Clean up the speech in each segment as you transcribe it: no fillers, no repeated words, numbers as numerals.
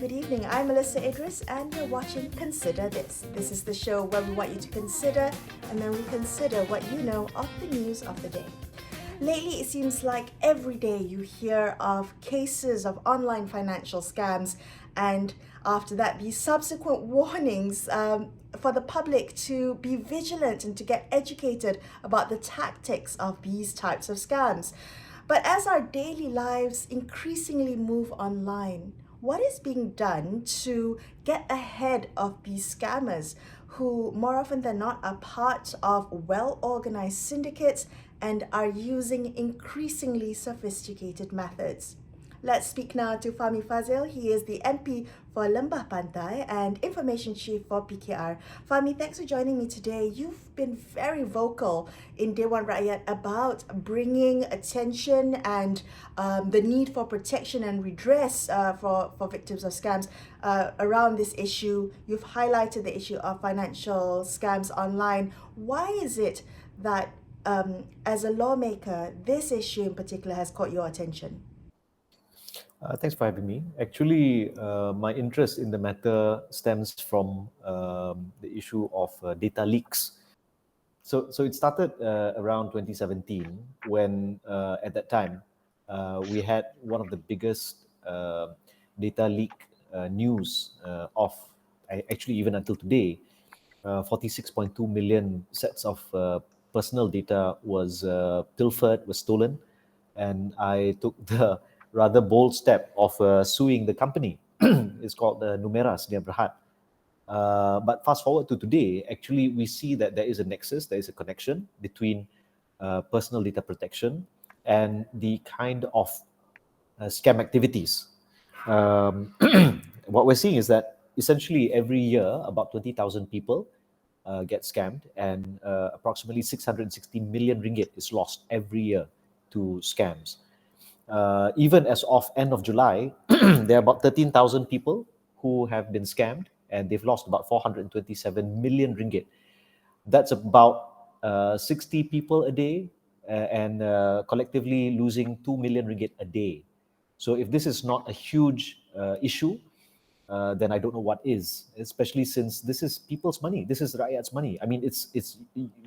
good evening. I'm Melissa Idris, and you're watching Consider This. This is the show where we want you to consider, and then we consider what you know of the news of the day. Lately, it seems like every day you hear of cases of online financial scams, and after that, the subsequent warnings for the public to be vigilant and to get educated about the tactics of these types of scams. But as our daily lives increasingly move online, what is being done to get ahead of these scammers who, more often than not, are part of well organized syndicates and are using increasingly sophisticated methods? Let's speak now to Fahmi Fazil. He is the MP for Lembah Pantai and Information Chief for PKR. Fahmi, thanks for joining me today. You've been very vocal in Dewan Rakyat about bringing attention and the need for protection and redress for victims of scams around this issue. You've highlighted the issue of financial scams online. Why is it that, as a lawmaker, this issue in particular has caught your attention? Thanks for having me. Actually, my interest in the matter stems from the issue of data leaks. So it started around 2017 when, at that time, we had one of the biggest data leak news of, actually even until today, 46.2 million sets of personal data was pilfered, was stolen, and I took the rather bold step of suing the company. It's called Numeras Dia Berhad. But fast forward to today, actually we see that there is a nexus, there is a connection between personal data protection and the kind of scam activities. What we're seeing is that essentially every year about 20,000 people get scammed, and approximately 660 million ringgit is lost every year to scams. Even as of end of July, there are about 13,000 people who have been scammed, and they've lost about 427 million ringgit. That's about 60 people a day, and collectively losing 2 million ringgit a day. So if this is not a huge issue, then I don't know what is, especially since this is people's money. This is Rakyat's money. I mean, it's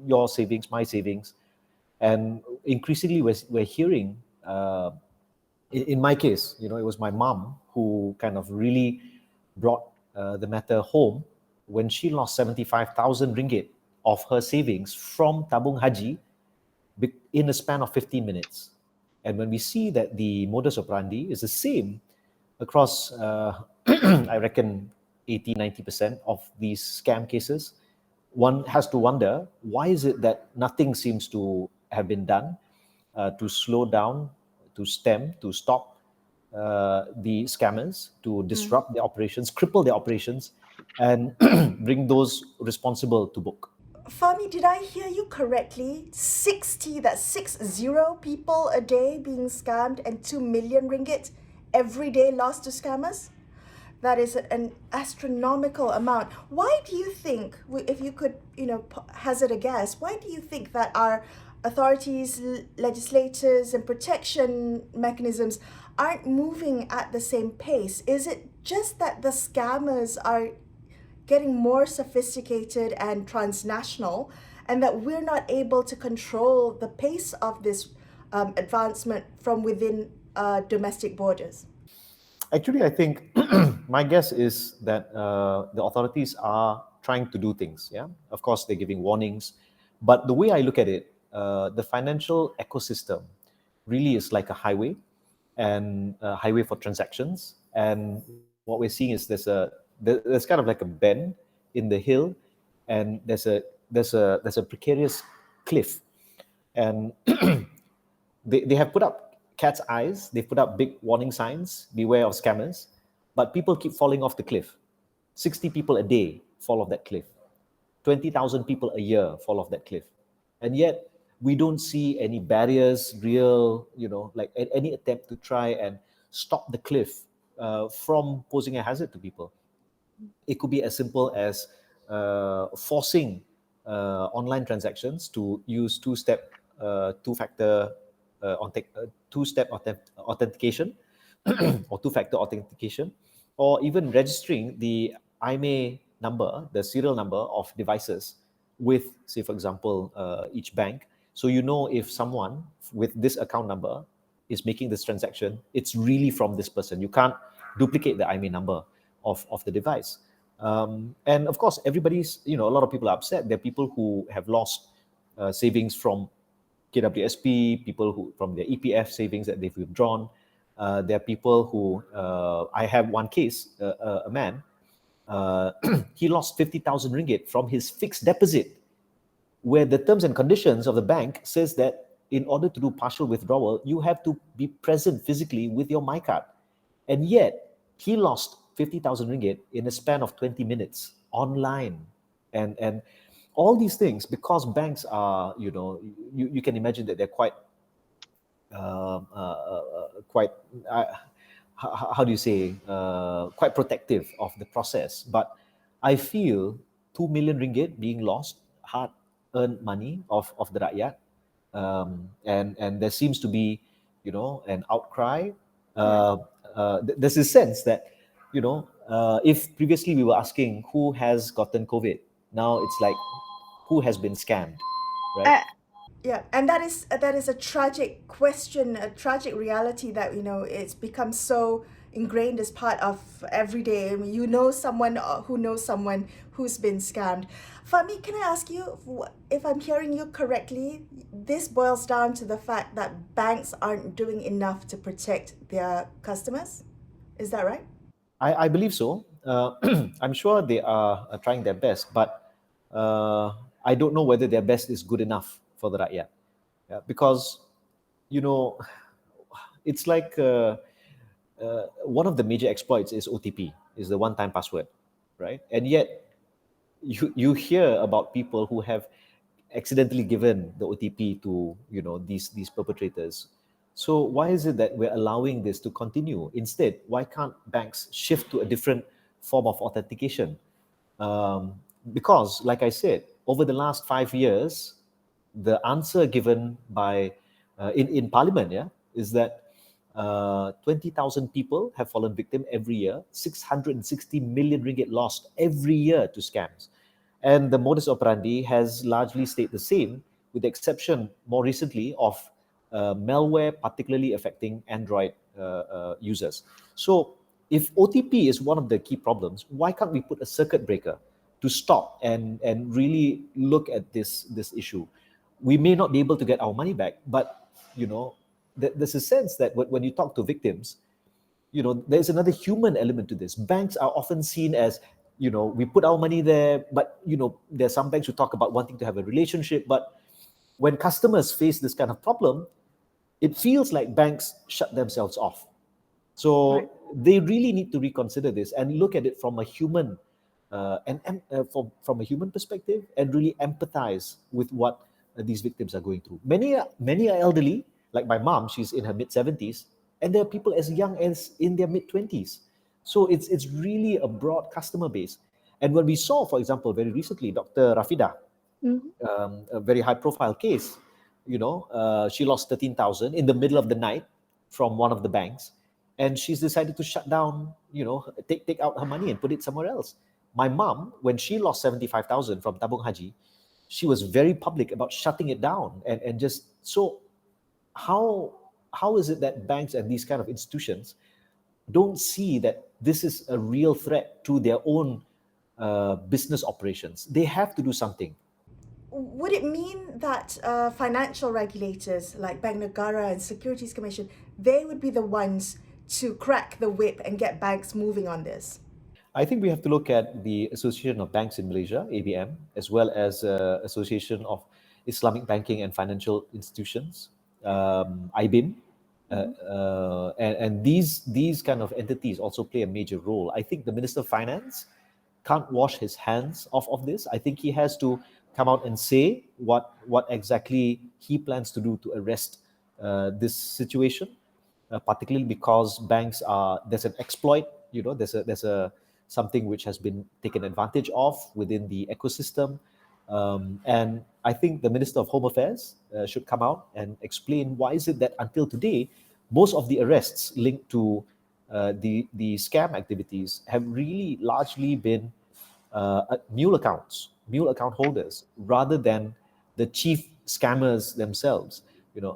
your savings, my savings. And increasingly we're hearing, in my case, it was my mom who kind of really brought the matter home when she lost 75,000 ringgit of her savings from Tabung Haji in a span of 15 minutes. And when we see that the modus operandi is the same across, I reckon, 80-90% of these scam cases, one has to wonder, why is it that nothing seems to have been done to slow down, to stem, to stop the scammers, to disrupt their operations, cripple their operations, and bring those responsible to book. Fahmi, did I hear you correctly? 60 people a day being scammed and 2 million ringgit every day lost to scammers? That is an astronomical amount. Why do you think, if you could, hazard a guess, why do you think that our authorities, legislators, and protection mechanisms aren't moving at the same pace? Is it just that the scammers are getting more sophisticated and transnational, and that we're not able to control the pace of this advancement from within domestic borders? Actually, I think my guess is that the authorities are trying to do things. Yeah, of course they're giving warnings, but the way I look at it, the financial ecosystem really is like a highway, and a highway for transactions. And what we're seeing is there's kind of like a bend in the hill, and there's a precarious cliff, and they have put up cat's eyes. They've put up big warning signs, beware of scammers, but people keep falling off the cliff. 60 people a day fall off that cliff. 20,000 people a year fall off that cliff. And yet we don't see any barriers, real, like any attempt to try and stop the cliff from posing a hazard to people. It could be as simple as forcing online transactions to use two-step, two-factor authentication or two-factor authentication, or even registering the IMEI number, the serial number of devices with, say, for example, each bank. So you know if someone with this account number is making this transaction, it's really from this person. You can't duplicate the IMEI number of the device. And of course, everybody's, a lot of people are upset. There are people who have lost savings from KWSP, people who from their EPF savings that they've withdrawn. There are people who, I have one case, a man, he lost 50,000 ringgit from his fixed deposit, where the terms and conditions of the bank says that in order to do partial withdrawal, you have to be present physically with your MyCard. And yet, he lost 50,000 ringgit in a span of 20 minutes online. And all these things, because banks are, you can imagine that they're quite, quite, how do you say, quite protective of the process. But I feel 2 million ringgit being lost, hard-earned money of the rakyat, and there seems to be, an outcry. There's a sense that, if previously we were asking who has gotten COVID, now it's like who has been scammed, right? Yeah, and that is a tragic question, a tragic reality that it's become so ingrained as part of everyday. I mean, someone who knows someone who's been scammed. Fahmi, can I ask you if I'm hearing you correctly? This boils down to the fact that banks aren't doing enough to protect their customers. Is that right? I believe so. I'm sure they are trying their best, but I don't know whether their best is good enough for the rakyat. Yeah, because, you know, it's like one of the major exploits is OTP, is the one-time password, right? And yet you hear about people who have accidentally given the OTP to, these perpetrators. So why is it that we're allowing this to continue? Instead, why can't banks shift to a different form of authentication? Because, like I said, over the last 5 years, the answer given by in Parliament, yeah, is that 20,000 people have fallen victim every year, 660 million ringgit lost every year to scams. And the modus operandi has largely stayed the same, with the exception more recently of malware, particularly affecting Android users. So, if OTP is one of the key problems, why can't we put a circuit breaker to stop and really look at this issue? We may not be able to get our money back, but there's a sense that when you talk to victims, there's another human element to this. Banks are often seen as, we put our money there, but there's some banks who talk about wanting to have a relationship. But when customers face this kind of problem, it feels like banks shut themselves off. So Right. they really need to reconsider this and look at it from a human from a human perspective, and really empathize with what these victims are going through. Many are elderly, like my mom. She's in her mid 70s, and there are people as young as in their mid 20s. So it's really a broad customer base. And when we saw, for example, very recently, Dr. Rafida, Mhm. a very high profile case, she lost 13,000 in the middle of the night from one of the banks, and she's decided to shut down, take out her money and put it somewhere else. My mom, when she lost 75,000 from Tabung Haji, she was very public about shutting it down, and just so how is it that banks and these kind of institutions don't see that this is a real threat to their own business operations? They have to do something. Would it mean that financial regulators like Bank Negara and Securities Commission, they would be the ones to crack the whip and get banks moving on this? I think we have to look at the Association of Banks in Malaysia, ABM, as well as Association of Islamic Banking and Financial Institutions, IBIM, and these kind of entities also play a major role. I think the Minister of Finance can't wash his hands of this. I think he has to come out and say what exactly he plans to do to arrest this situation, particularly because banks are, there's an exploit, there's a something which has been taken advantage of within the ecosystem. And I think the Minister of Home Affairs should come out and explain why is it that until today, most of the arrests linked to the scam activities have really largely been mule account holders, rather than the chief scammers themselves.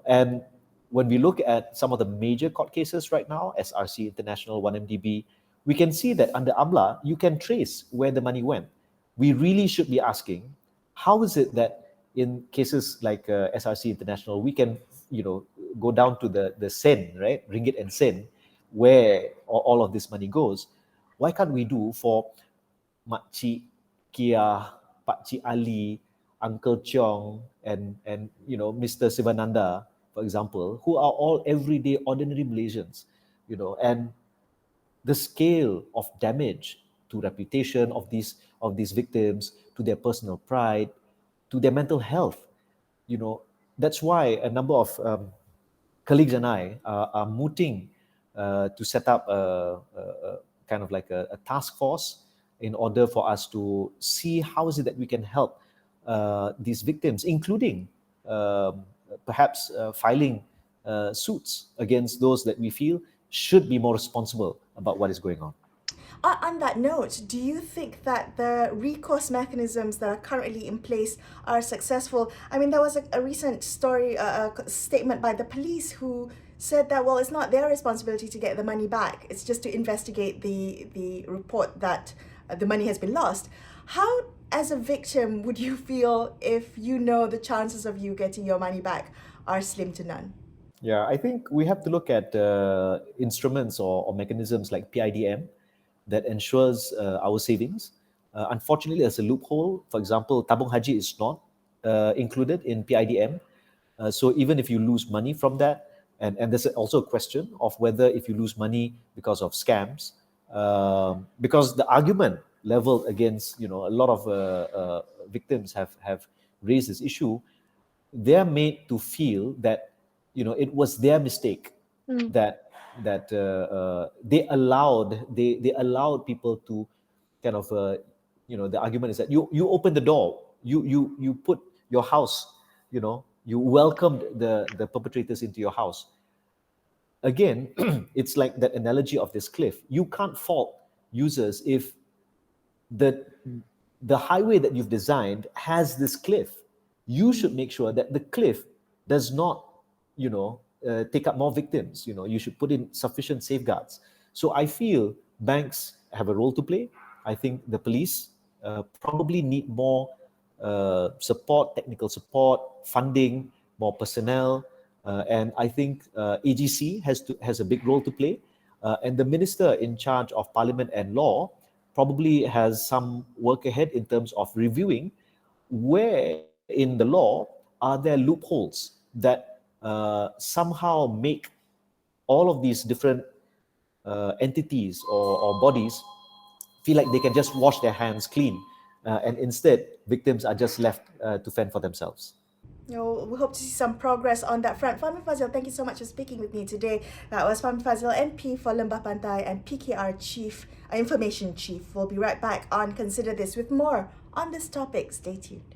And when we look at some of the major court cases right now, SRC International, 1MDB, we can see that under AMLA, you can trace where the money went. We really should be asking, how is it that in cases like SRC International, we can, go down to the sen, right, ringgit and sen, where all of this money goes? Why can't we do for Makcik Kia, Pakcik Ali, Uncle Chong, and Mr. Sivananda, for example, who are all everyday ordinary Malaysians, and the scale of damage to reputation of these victims, to their personal pride, to their mental health. That's why a number of colleagues and I are mooting to set up a kind of like a task force in order for us to see how is it that we can help these victims, including perhaps filing suits against those that we feel should be more responsible about what is going on. On that note, do you think that the recourse mechanisms that are currently in place are successful? I mean, there was a recent story, a statement by the police who said that, well, it's not their responsibility to get the money back. It's just to investigate the report that the money has been lost. How, as a victim, would you feel if you know the chances of you getting your money back are slim to none? Yeah, I think we have to look at instruments or mechanisms like PIDM that ensures our savings. Unfortunately, there's a loophole. For example, Tabung Haji is not included in PIDM. So even if you lose money from that, and there's also a question of whether if you lose money because of scams, because the argument leveled against a lot of victims have raised this issue, they're made to feel that it was their mistake, that they allowed people to kind of the argument is that you opened the door, you put your house, you welcomed the perpetrators into your house. Again, it's like that analogy of this cliff. You can't fault users if the highway that you've designed has this cliff. You should make sure that the cliff does not take up more victims. You should put in sufficient safeguards. So I feel banks have a role to play. I think the police probably need more support, technical support, funding, more personnel, and I think AGC has a big role to play, and the minister in charge of Parliament and Law probably has some work ahead in terms of reviewing where in the law are there loopholes that somehow make all of these different entities or bodies feel like they can just wash their hands clean, and instead victims are just left to fend for themselves. We hope to see some progress on that front. Fahmi Fazil, thank you so much for speaking with me today. That was Fahmi Fazil, MP for Lembah Pantai and PKR Chief, Information Chief. We'll be right back on Consider This with more on this topic. Stay tuned.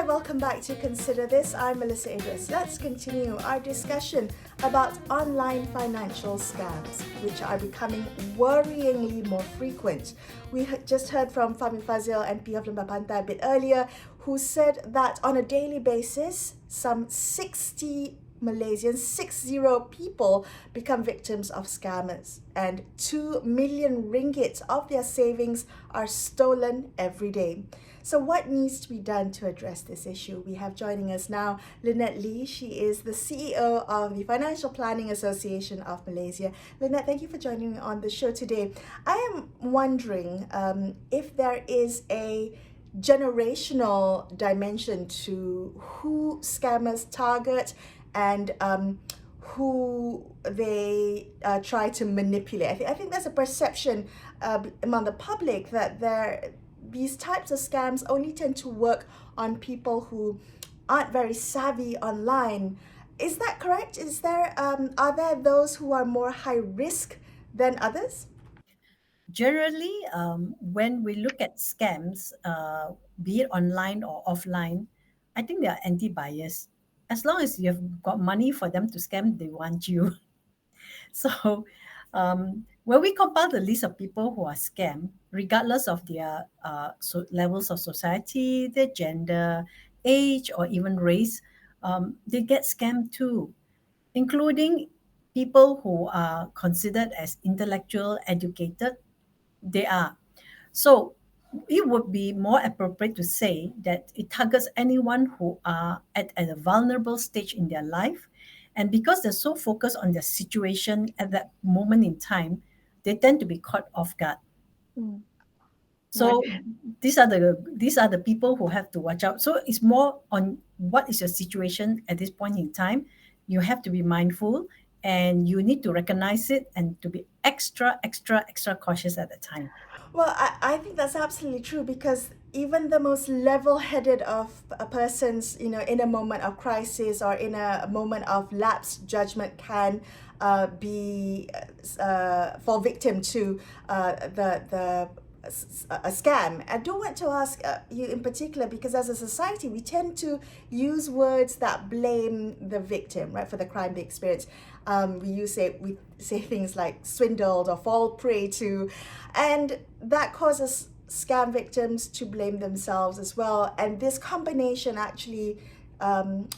Welcome back to Consider This. I'm Melissa Idris. Let's continue our discussion about online financial scams, which are becoming worryingly more frequent. We just heard from Fahmi Fazil, MP of Lembah Pantai, a bit earlier, who said that on a daily basis, some 60 Malaysians, 60 people, become victims of scammers, and 2 million ringgit of their savings are stolen every day. So what needs to be done to address this issue? We have joining us now Lynette Lee. She is the CEO of the Financial Planning Association of Malaysia. Lynette, thank you for joining me on the show today. I am wondering if there is a generational dimension to who scammers target and who they try to manipulate. I think there's a perception among the public that these types of scams only tend to work on people who aren't very savvy online. Is that correct? Is there are there those who are more high risk than others? Generally, when we look at scams, be it online or offline, I think they are anti-bias. As long as you've got money for them to scam, they want you. So, when we compile the list of people who are scammed, regardless of their levels of society, their gender, age, or even race, they get scammed too, including people who are considered as intellectual, educated. They are. So it would be more appropriate to say that it targets anyone who are at a vulnerable stage in their life. And because they're so focused on their situation at that moment in time, they tend to be caught off guard. Mm. Right. So these are the people who have to watch out. So it's more on what is your situation at this point in time. You have to be mindful and you need to recognize it and to be extra, extra, extra cautious at the time. Well, I think that's absolutely true because even the most level-headed of a person's, in a moment of crisis or in a moment of lapsed judgment can be fall victim to a scam. I do want to ask you in particular because as a society we tend to use words that blame the victim, right, for the crime they experience. We say things like swindled or fall prey to, and that causes scam victims to blame themselves as well. And this combination actually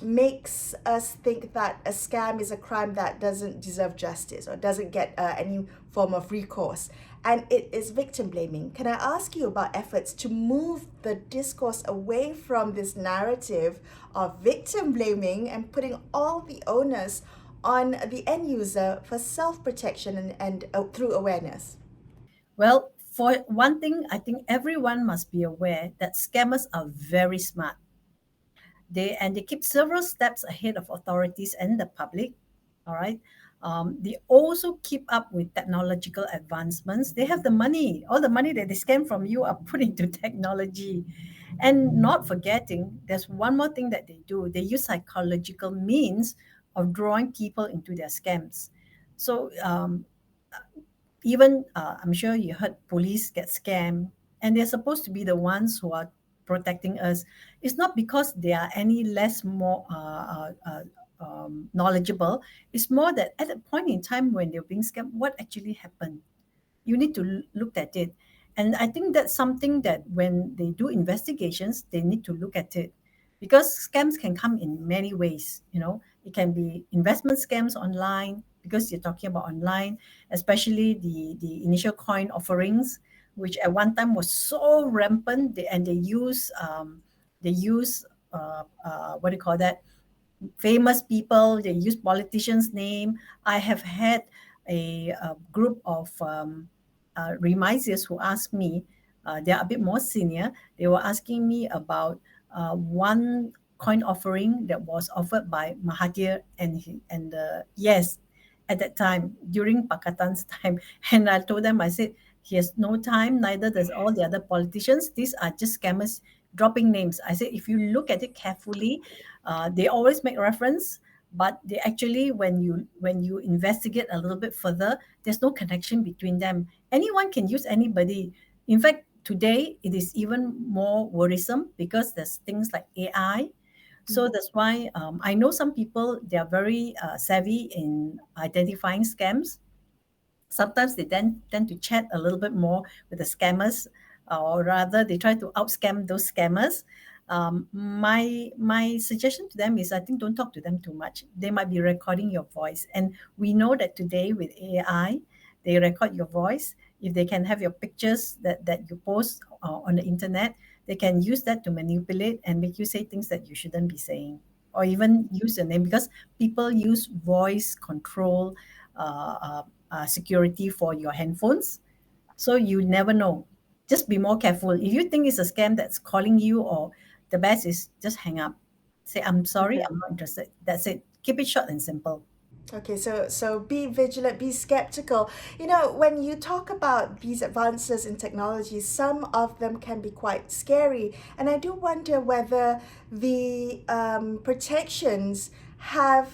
makes us think that a scam is a crime that doesn't deserve justice or doesn't get any form of recourse. And it is victim blaming. Can I ask you about efforts to move the discourse away from this narrative of victim blaming and putting all the onus on the end user for self protection and through awareness? Well, for one thing, I think everyone must be aware that scammers are very smart. They keep several steps ahead of authorities and the public. All right. They also keep up with technological advancements. They have the money. All the money that they scam from you are put into technology. And not forgetting, there's one more thing that they do. They use psychological means of drawing people into their scams. So even I'm sure you heard police get scammed, and they're supposed to be the ones who are protecting us. It's not because they are any less more knowledgeable. It's more that at a point in time when they're being scammed, what actually happened? You need to look at it. And I think that's something that when they do investigations, they need to look at it, because scams can come in many ways. It can be investment scams online, because you're talking about online, especially the initial coin offerings, which at one time was so rampant. They use what do you call that, famous people. They use politicians name. I have had a group of remisiers who asked me, they are a bit more senior. They were asking me about one coin offering that was offered by Mahathir and yes, at that time during Pakatan's time. And I told them, I said, he has no time, neither does all the other politicians. These are just scammers dropping names. I said, if you look at it carefully, they always make reference, but they actually, when you investigate a little bit further, there's no connection between them. Anyone can use anybody. In fact, today it is even more worrisome because there's things like AI. So that's why I know some people, they are very savvy in identifying scams. Sometimes they then tend to chat a little bit more with the scammers, or rather they try to outscam those scammers. My suggestion to them is, I think, don't talk to them too much. They might be recording your voice, and we know that today with AI, they record your voice. If they can have your pictures that you post on the internet, they can use that to manipulate and make you say things that you shouldn't be saying, or even use your name, because people use voice control security for your handphones. So you never know. Just be more careful. If you think it's a scam that's calling you, or the best is just hang up. Say, I'm sorry, Okay. I'm not interested. That's it. Keep it short and simple. Okay, so be vigilant, be skeptical. When you talk about these advances in technology, some of them can be quite scary, and I do wonder whether the protections have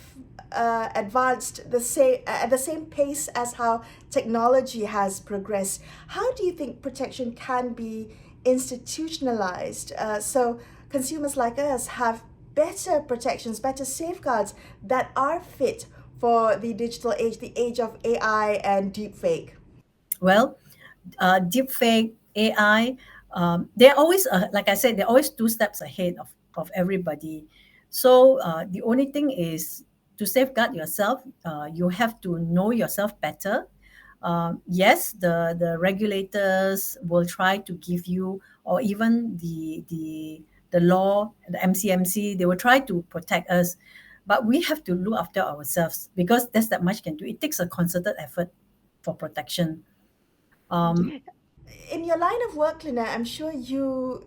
advanced the same at the same pace as how technology has progressed. How do you think protection can be institutionalized so consumers like us have better protections, better safeguards that are fit for the digital age, the age of AI and deepfake? Well, deepfake, AI, they're always, like I said, they're always two steps ahead of everybody. So the only thing is to safeguard yourself, you have to know yourself better. Yes, the regulators will try to give you, or even the law, the MCMC, they will try to protect us. But we have to look after ourselves because that's that much can do. It takes a concerted effort for protection. Um, In your line of work, Lynette, I'm sure you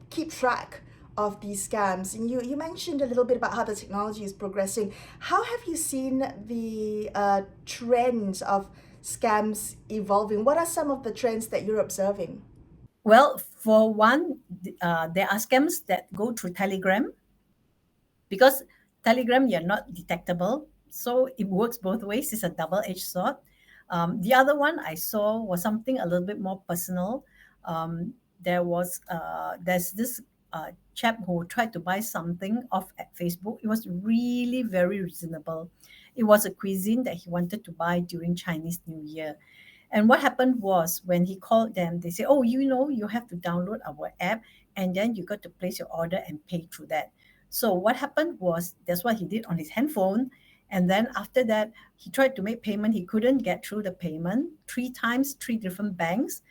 keep track of these scams, and you mentioned a little bit about how the technology is progressing. How have you seen the trends of scams evolving? What are some of the trends that you're observing? Well, for one, there are scams that go through Telegram because Telegram you're not detectable, so it works both ways. It's a double-edged sword. The other one I saw was something a little bit more personal. There's this chap who tried to buy something off at Facebook. It was really very reasonable. It was a cuisine that he wanted to buy during Chinese New Year. And what happened was when he called them, they say, "Oh, you have to download our app and then you got to place your order and pay through that." So what happened was that's what he did on his handphone. And then after that, he tried to make payment. He couldn't get through the payment three times, three different banks.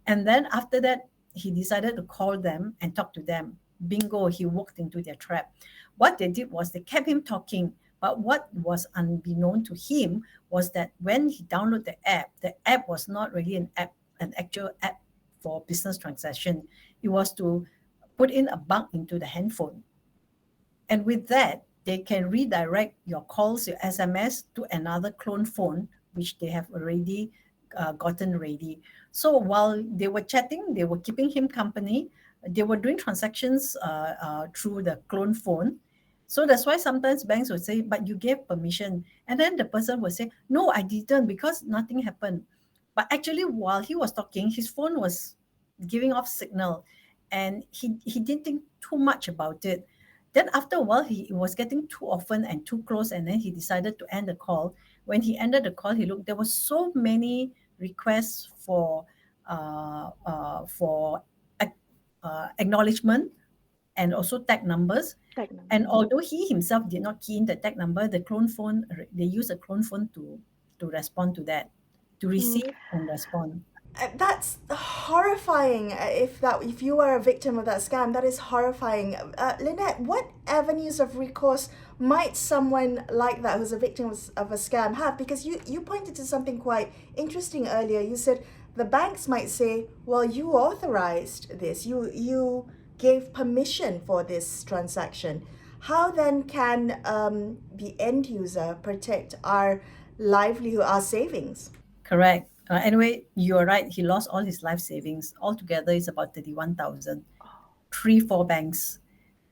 And then after that, he decided to call them and talk to them. Bingo, he walked into their trap. What they did was they kept him talking. But what was unbeknown to him was that when he downloaded the app was not really an actual app for business transaction. It was to put in a bug into the handphone. And with that, they can redirect your calls, your SMS to another clone phone, which they have already gotten ready. So while they were chatting, they were keeping him company. They were doing transactions through the clone phone. So that's why sometimes banks would say, "But you gave permission," and then the person would say, "No, I didn't because nothing happened." But actually, while he was talking, his phone was giving off signal, and he didn't think too much about it. Then after a while, he it was getting too often and too close, and then he decided to end the call. When he ended the call, he looked. There were so many requests for acknowledgement and also tag numbers. Tag number. And although he himself did not key in the tag number, the clone phone they use a clone phone to respond to that, to receive and respond. That's horrifying. If you are a victim of that scam, that is horrifying. Lynette, what avenues of recourse might someone like that who's a victim of a scam have? Because you pointed to something quite interesting earlier. You said the banks might say, "Well, you authorized this. You gave permission for this transaction." How then can the end user protect our livelihood, our savings? Correct. Anyway, you're right. He lost all his life savings. Altogether, it's about 31,000. Three, four banks.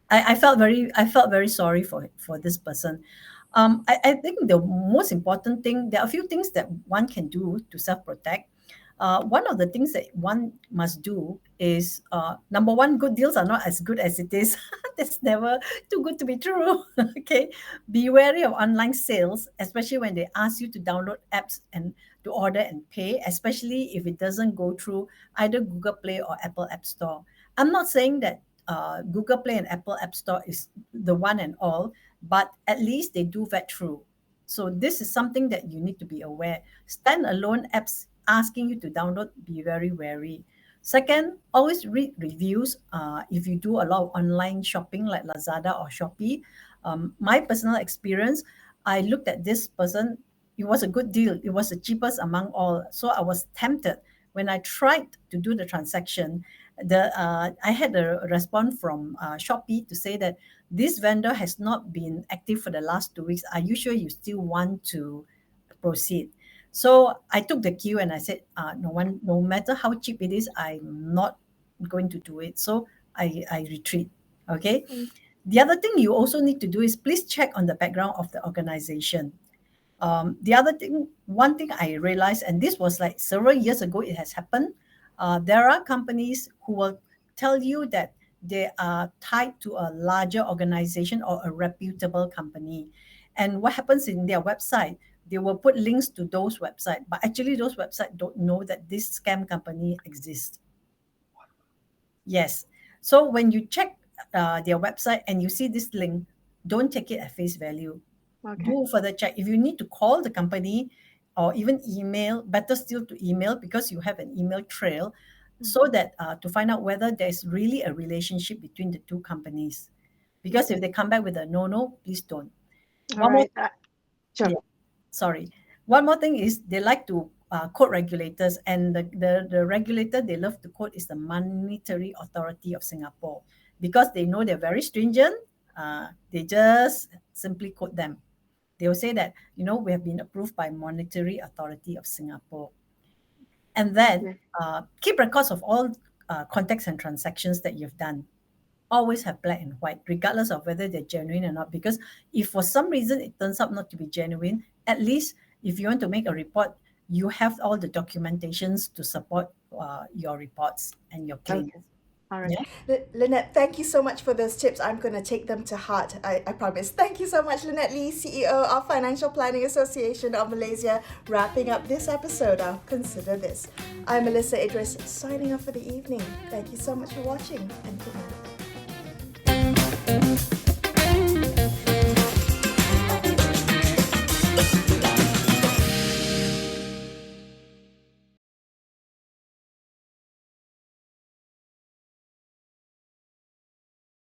I felt very sorry for this person. I think the most important thing, there are a few things that one can do to self-protect. One of the things that one must do is number one, good deals are not as good as it is. That's never too good to be true. Okay. Be wary of online sales, especially when they ask you to download apps and to order and pay, especially if it doesn't go through either Google Play or Apple App Store. I'm not saying that Google Play and Apple App Store is the one and all, but at least they do vet through. So this is something that you need to be aware. Standalone apps asking you to download, be very wary. Second, always read reviews. If you do a lot of online shopping like Lazada or Shopee, my personal experience, I looked at this person. It was a good deal. It was the cheapest among all. So I was tempted. When I tried to do the transaction, I had a response from Shopee to say that this vendor has not been active for the last 2 weeks. Are you sure you still want to proceed? So I took the cue and I said, no matter how cheap it is, I'm not going to do it. So I retreat. Okay. The other thing you also need to do is please check on the background of the organization. The other thing, one thing I realized, and this was like several years ago, it has happened. There are companies who will tell you that they are tied to a larger organization or a reputable company. And what happens in their website? They will put links to those websites, but actually those websites don't know that this scam company exists. Yes. So when you check their website and you see this link, don't take it at face value. Okay. Do further check. If you need to call the company or even email, better still to email because you have an email trail, so that to find out whether there's really a relationship between the two companies. Because if they come back with a no, please don't. All One more, right. Sure. yeah, sorry. One more thing is they like to quote regulators, and the regulator they love to quote is the Monetary Authority of Singapore, because they know they're very stringent. They just simply quote them. They will say that, we have been approved by Monetary Authority of Singapore. And then keep records of all contacts and transactions that you've done. Always have black and white, regardless of whether they're genuine or not. Because if for some reason it turns out not to be genuine, at least if you want to make a report, you have all the documentations to support your reports and your claims. Okay. All right. Yeah. Lynette, thank you so much for those tips. I'm going to take them to heart. I promise. Thank you so much, Lynette Lee, CEO of Financial Planning Association of Malaysia, wrapping up this episode of Consider This. I'm Melissa Idris, signing off for the evening. Thank you so much for watching, and good night.